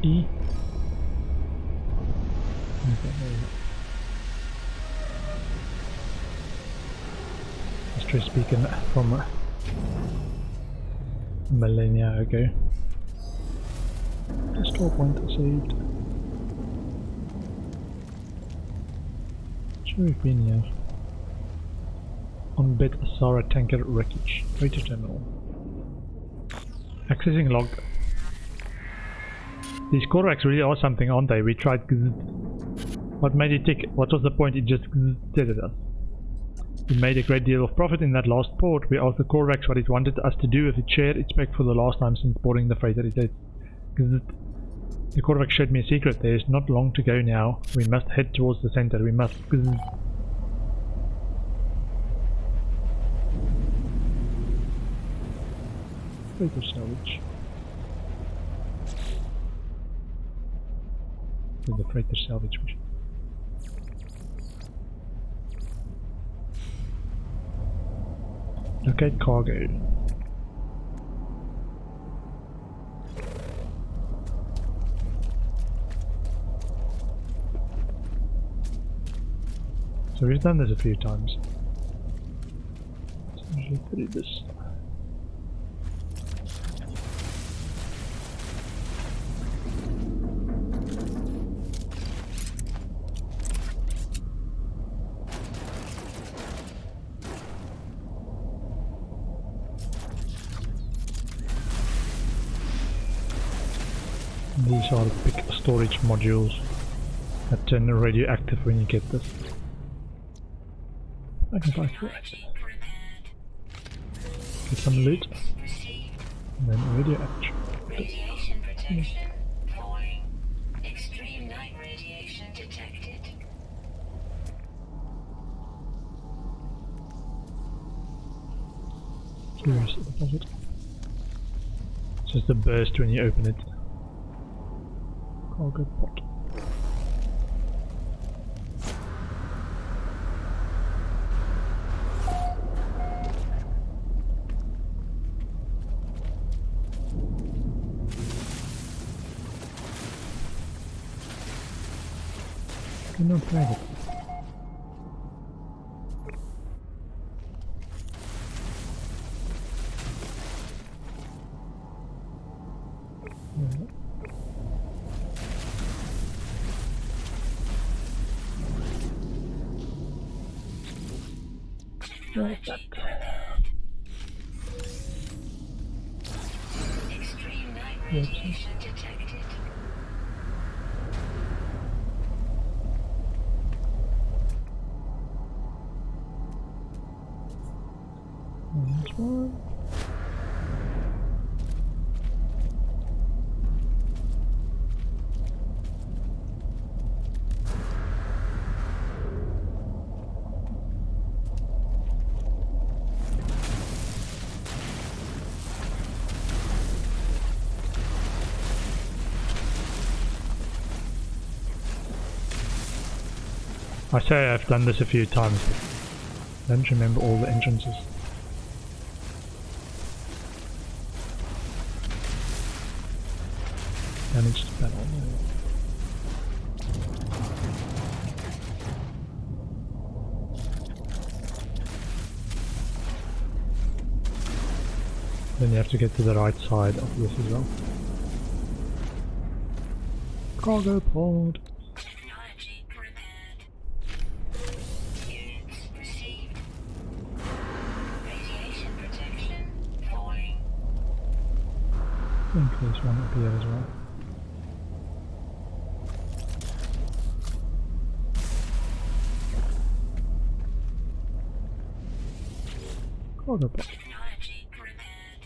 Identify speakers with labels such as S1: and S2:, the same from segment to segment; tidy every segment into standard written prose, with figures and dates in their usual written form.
S1: E. Okay. History speaking from millennia ago. The store point saved. Sure, we've been here. On bed Asara tanker wreckage. Freighter terminal. Accessing log. These Korvax really are something, aren't they? We tried. What made it tick? What was the point? It just did us. We made a great deal of profit in that last port. We asked the Korvax what it wanted us to do if it shared its spec for the last time since boarding the freighter. It said, the Korvax showed me a secret. There is not long to go now. We must head towards the center. We must. Freighter salvage. The freighter salvage mission. Locate cargo. So we've done this a few times. Let's usually put it this. These are the big storage modules that turn radioactive when you get this. I can buy that. Get some loot. And then radioactive.
S2: Radiation protection falling. Extreme night radiation detected.
S1: Curious deposit. It's just a burst when you open it. Cargo pot. Cannot drag it. Right back.
S2: Extreme night radiation detected.
S1: There's one. I say I've done this a few times, but I don't remember all the entrances. Damage to panel. Then you have to get to the right side of this as well. Cargo pod.
S2: Technology prepared. Units received. Radiation protection falling.
S1: I think there's one up here as well. Cargo pod.
S2: Technology prepared.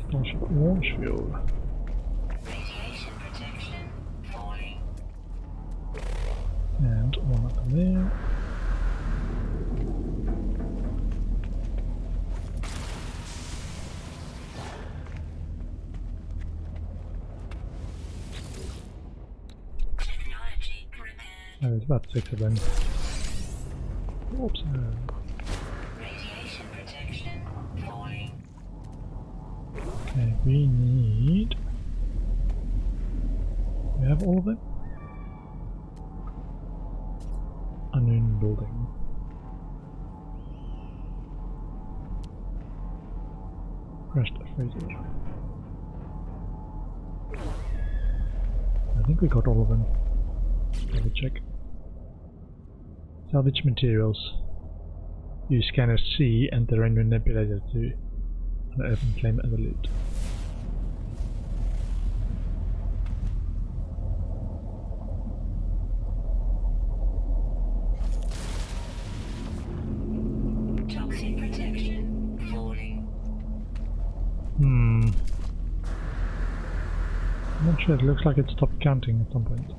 S1: Starship launch fuel.
S2: Radiation protection falling.
S1: And one up there.
S2: Technology prepared.
S1: Oh, there's about 6 of them. Oops.
S2: Radiation protection falling.
S1: Okay, we need have all of them? Unknown building. Crashed freezer. I think we got all of them. Let me check. Salvage materials. Use scanner C and terrain manipulator to unearth and claim other loot.
S2: Toxic protection falling.
S1: I'm not sure, it looks like it stopped counting at some point.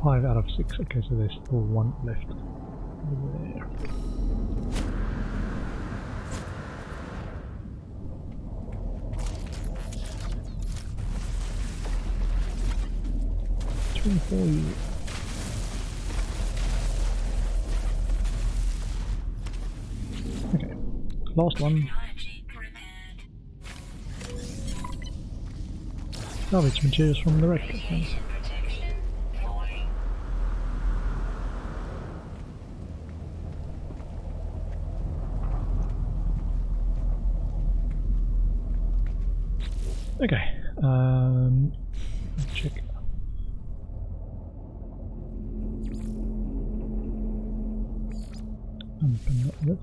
S1: Five out of 6, okay, so there's still one left. Over there. Okay, last one.
S2: Technology repaired.
S1: Salvage materials from the wreck.
S2: Radiation protection falling.
S1: Okay, let's check. Open this.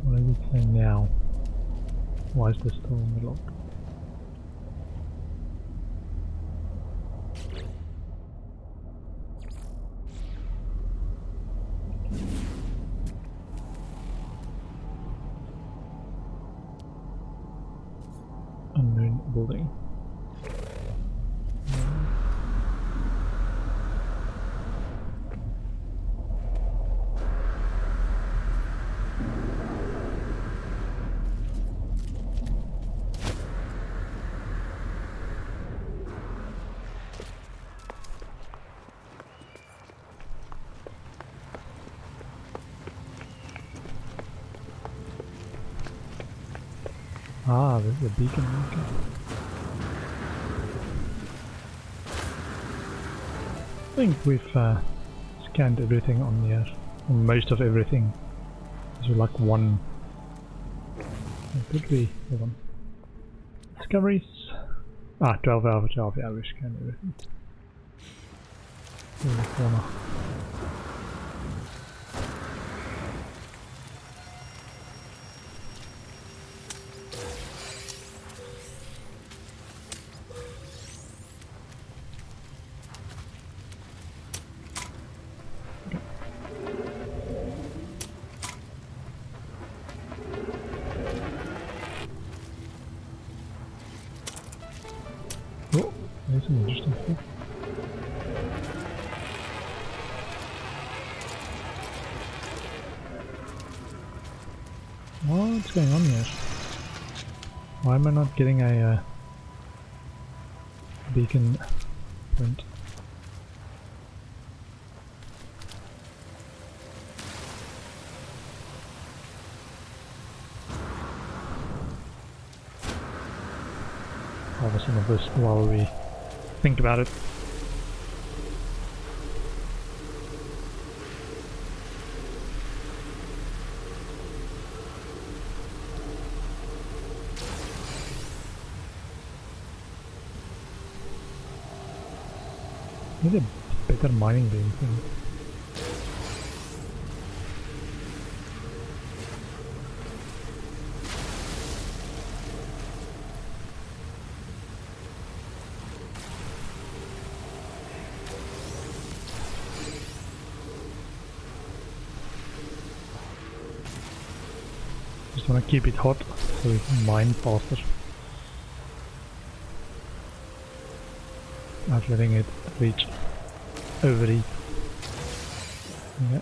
S1: What is it saying now? Why is this still in the log? Unknown building. Ah, this is a beacon. Okay. I think we've scanned everything on here, or most of everything. There's like one. Could be the one. Discoveries. 12 out of 12. Yeah, we scanned everything. In the corner. Oh, there's some interesting stuff. What's going on here? Why am I not getting a beacon point? Cover some of this while we think about it. Need a better mining beam thing. Just want to keep it hot so we can mine faster. Not letting it reach overheat. Yeah.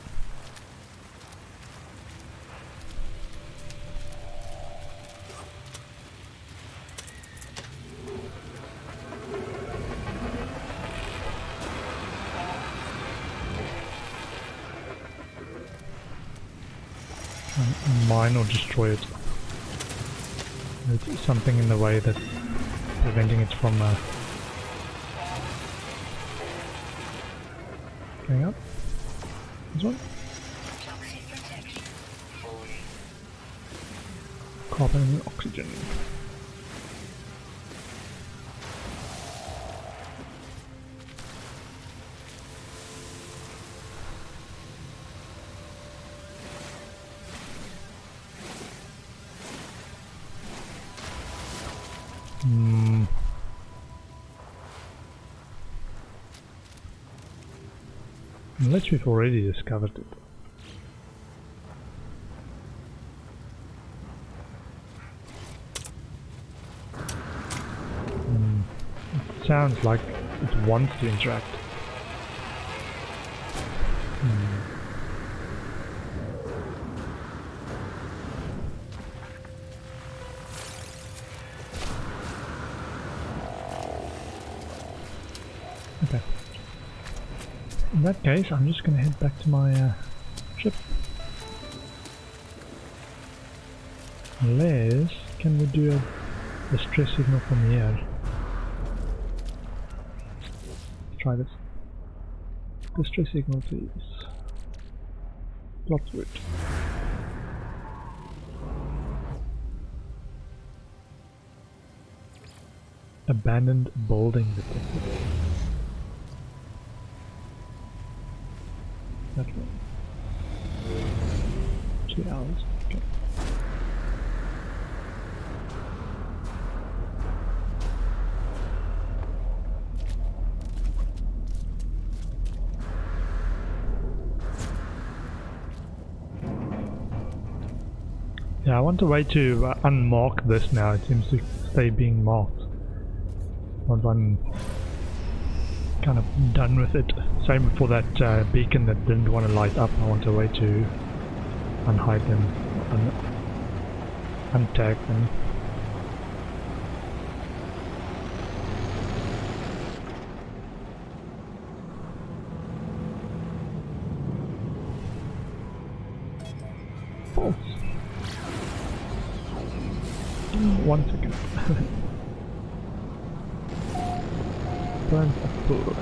S1: mine or destroy it. There's something in the way that's preventing it from going up. This one?
S2: Toxic protection falling.
S1: Carbon and oxygen. Unless we've already discovered it. It sounds like it wants to interact. Okay. In that case, I'm just going to head back to my ship. Unless, can we do a distress signal from here? Let's try this. Distress signal, please. Plot route. Abandoned building detected. That way. 2 hours. Okay. Yeah, I want a way to unmark this now. It seems to stay being marked. Once I'm kind of done with it. Same for that beacon that didn't want to light up. I want a way to unhide them, untag them. False. 1 second. Burnt apple.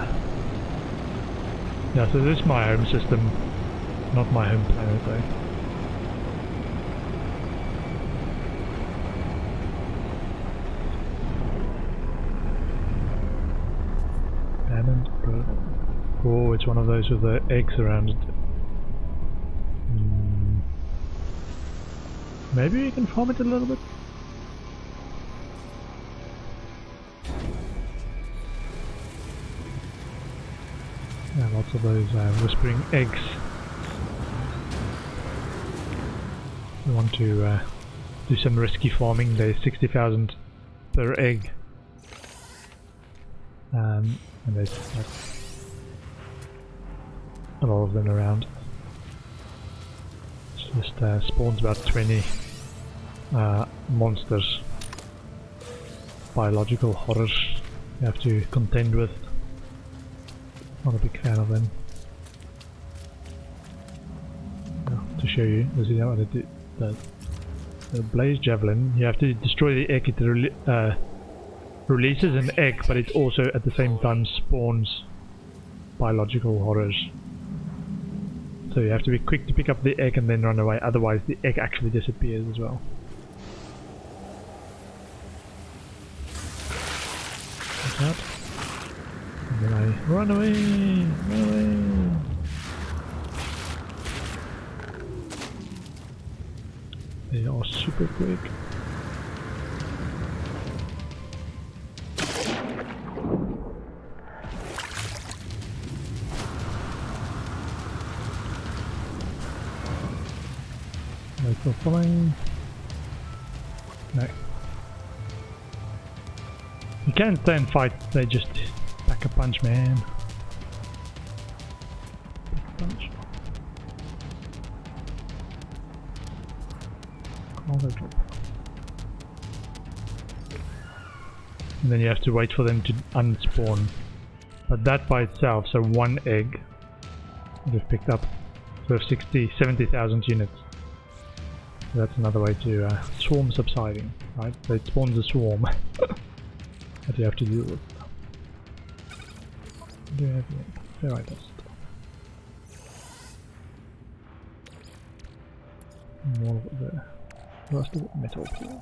S1: Yeah, so this is my home system, not my home planet though. Abandoned building. Oh, it's one of those with the eggs around it. Maybe we can farm it a little bit? Yeah, lots of those whispering eggs. We want to do some risky farming. There's 60,000 per egg. And there's like a lot of them around. It just spawns about 20 monsters. Biological horrors you have to contend with. Not a big fan of them. Now, to show you, this is how it does. The blaze javelin, you have to destroy the egg. It releases an egg, but it also at the same time spawns biological horrors. So you have to be quick to pick up the egg and then run away, otherwise the egg actually disappears as well. Like that. And then I run away, run away. They are super quick. Like the following. No. You can't stay and fight, they just pack a punch, man. Pack a punch. Cargo drop. And then you have to wait for them to unspawn. But that by itself, so one egg would have picked up sort of 70,000 units. So that's another way to swarm subsiding, right? So it spawns a swarm that you have to deal with. Do you have any ferrite dust? More of the rusted metal, please.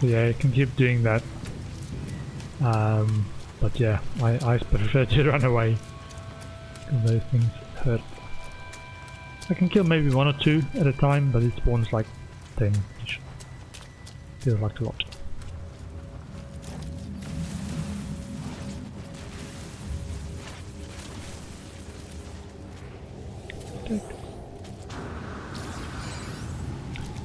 S1: So yeah, you can keep doing that. But yeah, I prefer to run away because those things hurt. I can kill maybe 1 or 2 at a time, but it spawns like 10 each. Feels like a lot.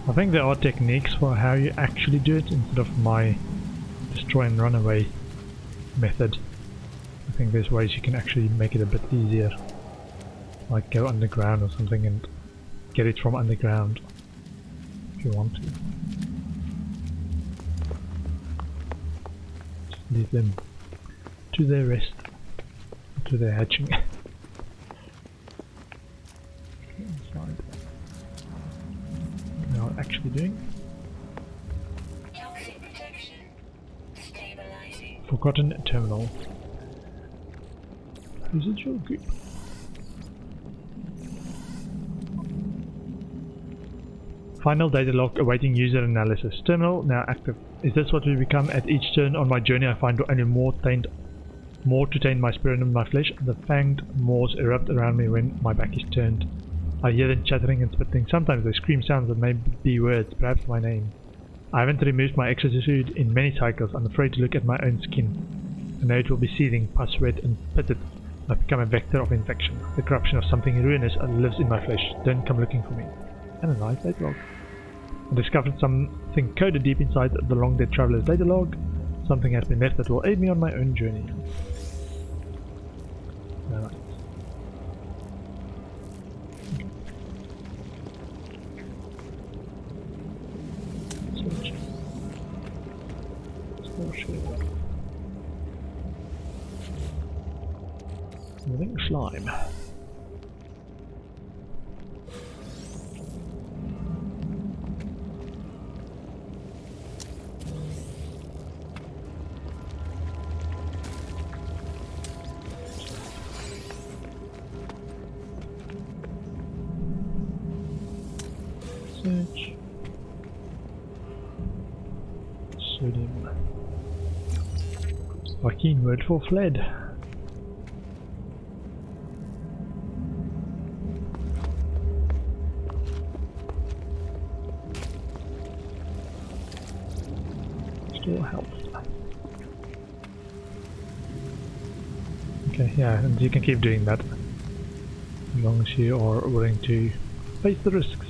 S1: I think there are techniques for how you actually do it instead of my destroy and run away method. I think there's ways you can actually make it a bit easier, like go underground or something and get it from underground if you want to. Just leave them to their rest, to their hatching. Inside. Now actually doing
S2: Toxic protection. Stabilizing.
S1: forgotten terminal. Residual group. Final data log awaiting user analysis. Terminal now active. Is this what we become at each turn on my journey? I find only more to taint my spirit and my flesh. The fanged maws erupt around me when my back is turned. I hear them chattering and spitting. Sometimes they scream sounds that may be words, perhaps my name. I haven't removed my exosuit in many cycles. I'm afraid to look at my own skin. I know it will be seething, pus red and pitted. I've become a vector of infection. The corruption of something ruinous lives in my flesh. Don't come looking for me. Analyze data log. I discovered something coded deep inside the Long Dead Traveler's data log. Something has been left that will aid me on my own journey. Alright. Search. Store share. Living slime. Search. Sodium. Arcane word for fled. Still health. Okay, yeah, and you can keep doing that as long as you are willing to face the risks.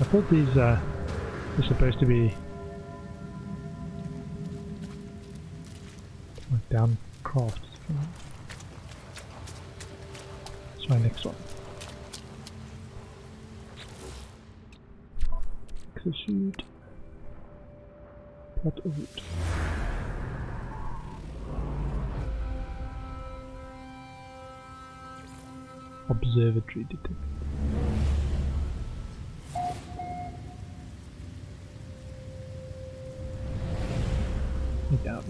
S1: I thought these are supposed to be like down crafts. Let's try next one. Exosuit. Plot of wood. Observatory detected. Down.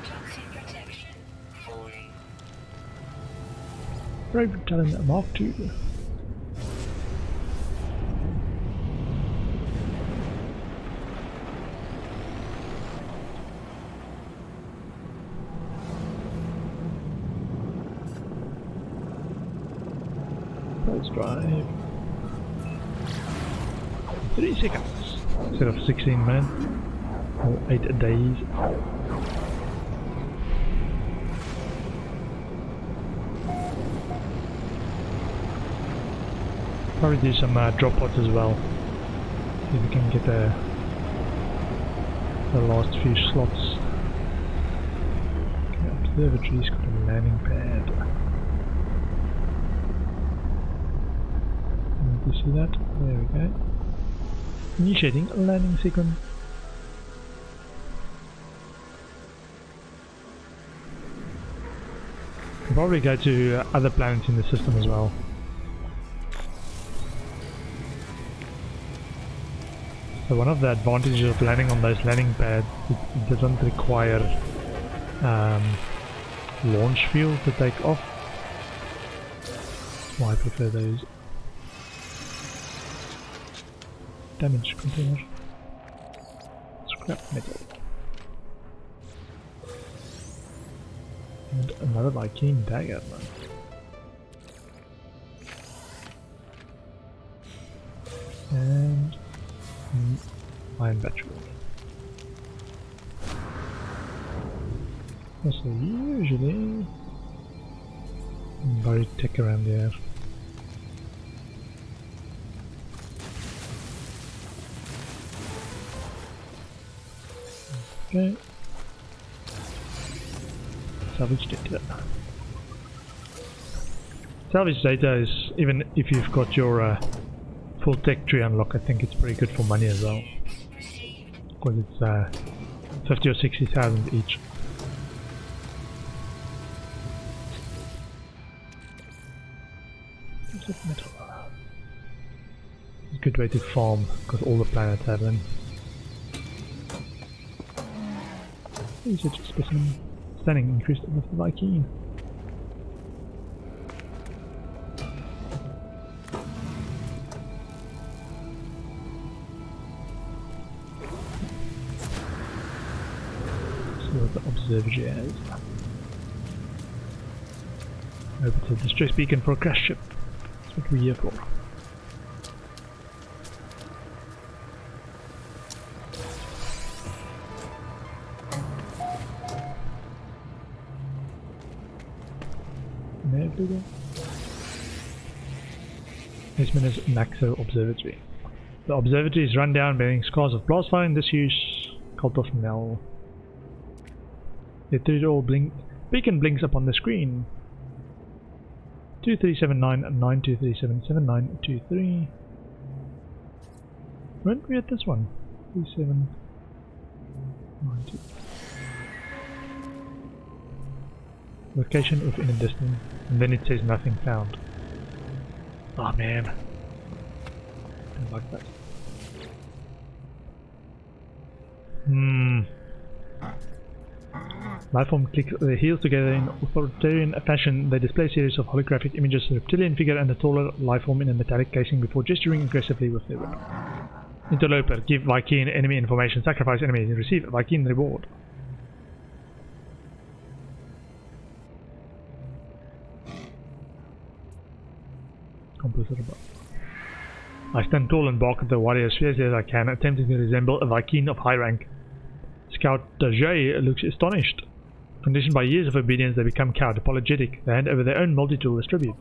S2: Toxic protection. Falling.
S1: Brave Talent Mark II. Let's drive. 3 seconds. Instead of 16 minutes or 8 days. Probably do some drop pods as well. See if we can get the last few slots. Okay, Observatory's got a landing pad. You see that? There we go. Initiating a landing sequence. We'll probably go to other planets in the system as well. So one of the advantages of landing on those landing pads, it doesn't require launch fuel to take off. That's why I prefer those. Damage container. Scrap metal. And another Viking dagger. And iron battery. Also usually buried tech around there. Okay. Salvage data. Salvage data is, even if you've got your full tech tree unlock, I think it's pretty good for money as well. Because it's 50 or 60,000 each. Metal. It's a good way to farm because all the planets have them. Research specimen. Stunning increased with the Viking. See what the observatory has. Hope it's a distress beacon for a crash ship. That's what we're here for. This one is Maxo Observatory. The observatory is run down, bearing scars of blast fire and disuse. Cult of Mel. The digital beacon blinks upon the screen. 237992377923. Weren't we at this one? 3792. Location within a distance, and then it says nothing found. Oh man, don't like that. Lifeform clicks their heels together in authoritarian fashion. They display a series of holographic images, a reptilian figure and a taller lifeform in a metallic casing before gesturing aggressively with their weapon. Interloper, give Viking enemy information, sacrifice enemy, receive Viking reward. I stand tall and bark at the warrior as fiercely as I can, attempting to resemble a Viking of high rank. Scout Dajay looks astonished. Conditioned by years of obedience, they become cowed, apologetic. They hand over their own multi-tool as tribute.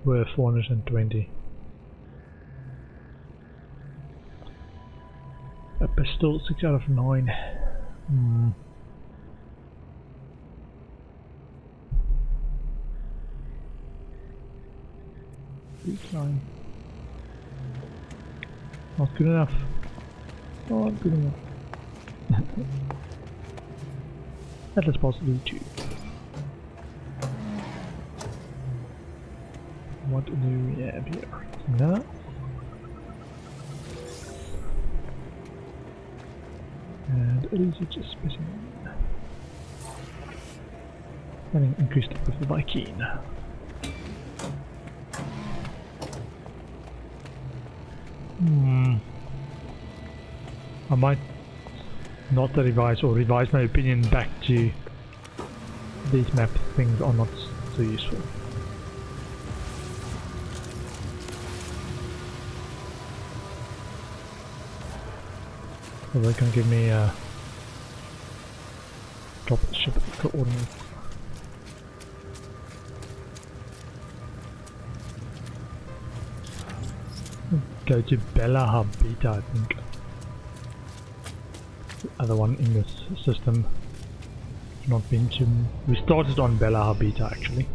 S1: We're 420. A pistol, 6 out of 9. Decline. Not good enough. Not good enough. Atlas possibly 2. What do we have here? No. And research a specimen. Having increased with the Viking. I might not revise or revise my opinion back to these map things are not so useful. So they can give me drop ship coordinates. go to Bella Beta, I think. The other one in this system. Not been to. We started on Bella Beta actually.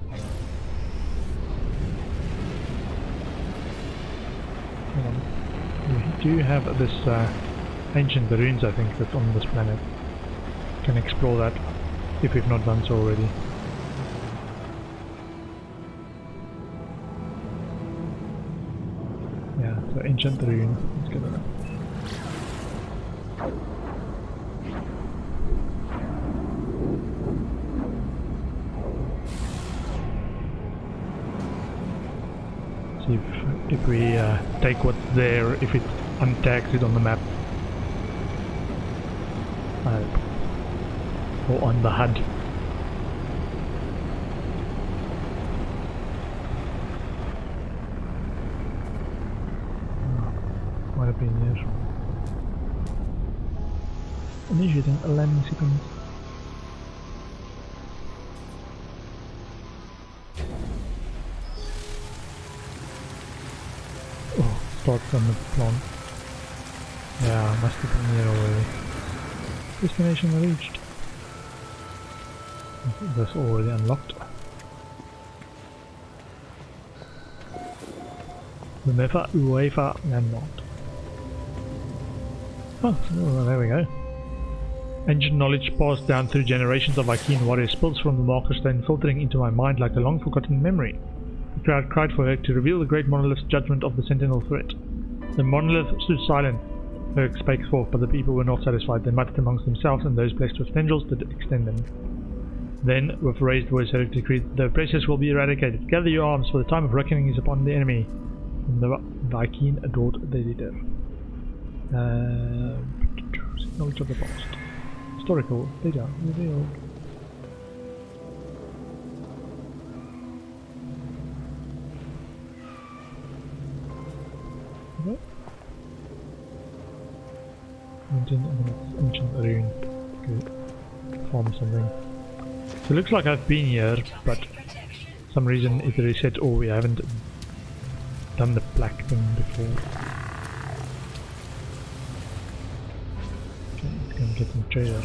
S1: We do have this ancient ruins, I think, that's on this planet. Can explore that if we've not done so already. Yeah, so ancient rune. Let's get that. See if we take what's there, if it untags it on the map. Or on the HUD. Might have been there. Initiating a landing sequence. Oh, starts on the plant. Yeah, must have been here already. Destination reached. That's already unlocked. Remember UEFA landmark. Oh, well, there we go. Ancient knowledge passed down through generations of Vy'keen warriors spills from the marker stone, filtering into my mind like a long-forgotten memory. The crowd cried for her to reveal the great monolith's judgment of the sentinel threat. The monolith stood silent. Herc spake forth, but the people were not satisfied. They muttered amongst themselves, and those blessed with tendrils did extend them. Then, with raised voice, Herc decreed, the oppressors will be eradicated. Gather your arms, for the time of reckoning is upon the enemy. And the Vy'keen adored the leader. Knowledge of the past. Historical data revealed. Okay. Ancient rune. Good. Farm something. So it looks like I've been here, but for some reason it reset or we haven't done the black thing before. Okay, let's go and get some trader.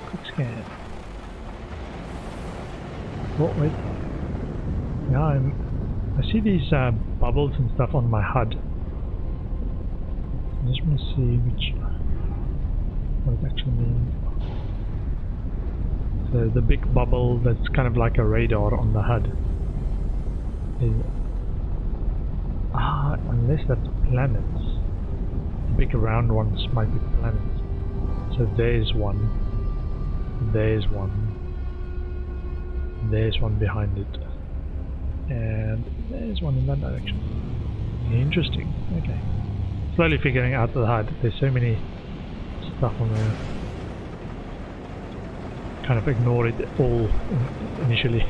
S1: Quick scan. Oh wait. Yeah, I see these bubbles and stuff on my HUD. I just want to see what it actually means. So the big bubble that's kind of like a radar on the HUD is unless that's planets. The big round ones might be planets. So there's one. There's one. There's one behind it. And there's one in that direction. Interesting. Okay. Slowly figuring out the HUD. There's so many stuff on there. Kind of ignore it all initially.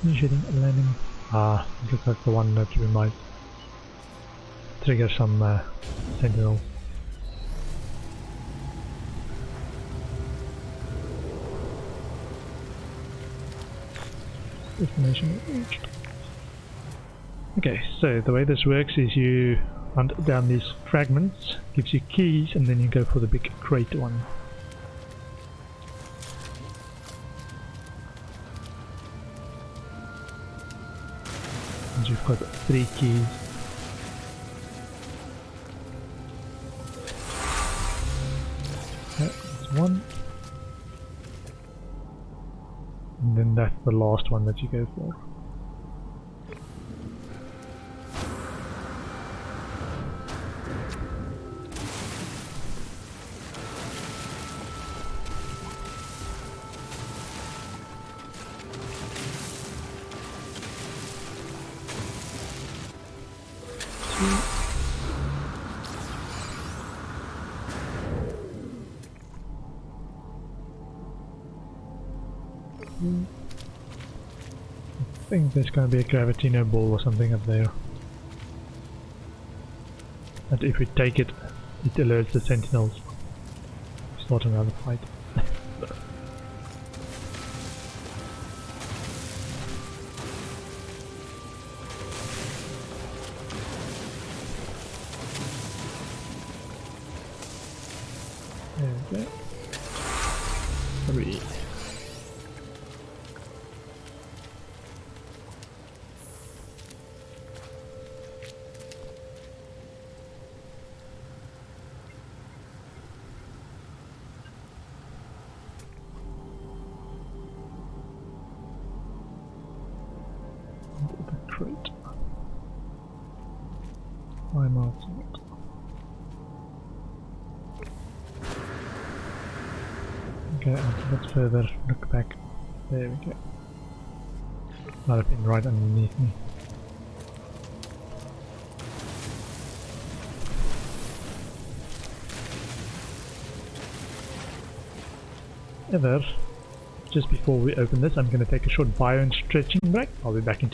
S1: Initiating a landing. Looks like the one that we might trigger some sentinels. Destination reached. Okay, so the way this works is you hunt down these fragments, gives you keys, and then you go for the big crate one. And you've got 3 keys. That's one. And then that's the last one that you go for. I think there's gonna be a Gravitino ball or something up there. And if we take it, it alerts the sentinels. Start another fight. There we go. 3. Crate. I'm outside. Okay, let's further look back. There we go. Might have been right underneath me. Just before we open this, I'm going to take a short bio and stretching break. I'll be back in